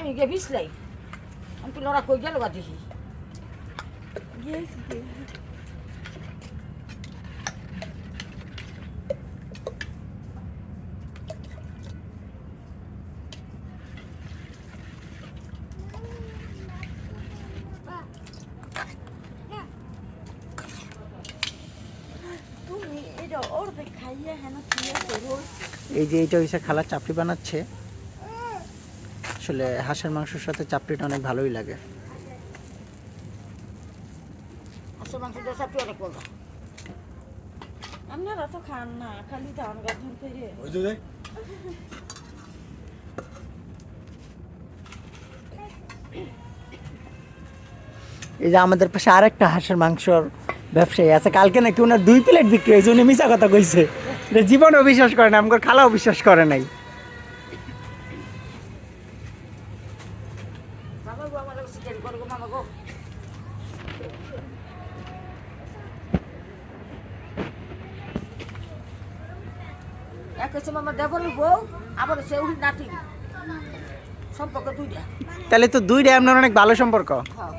আমি গিয়ে ভিসলাই আমি তো লড়া কই গেল গা দেখি তুমি এটা অর্ধেক খাইয়ে হেন কি করো এই যে এইটা হইছে খালা চাপড়ি বানাচ্ছে আসলে হাঁসের মাংসের সাথে চাপড়িটা অনেক ভালোই লাগে আসলে মাংস দিয়ে চাপটি অনেক বলবা আপনারা তো খান না খালি ধান গাঁথন করে ওই যে এই যে আমাদের পাশে আরেকটা হাঁসের মাংসর ব্যবসায়ী আছে কালকে নাকি ওনার 2 প্লেট বিক্রি হয়েছে উনি মিছা কথা কইছে এটা জীবনেও বিশ্বাস করে না আমার খালাও বিশ্বাস করে নাই মামা গো আমার চিকেন করো গো মামা গো এক হচ্ছে মামা দেবরের বউ আবার সে উনি নাতি সম্পর্ক দুইটা তাহলে তো 2টা আপনার অনেক ভালো সম্পর্ক হ্যাঁ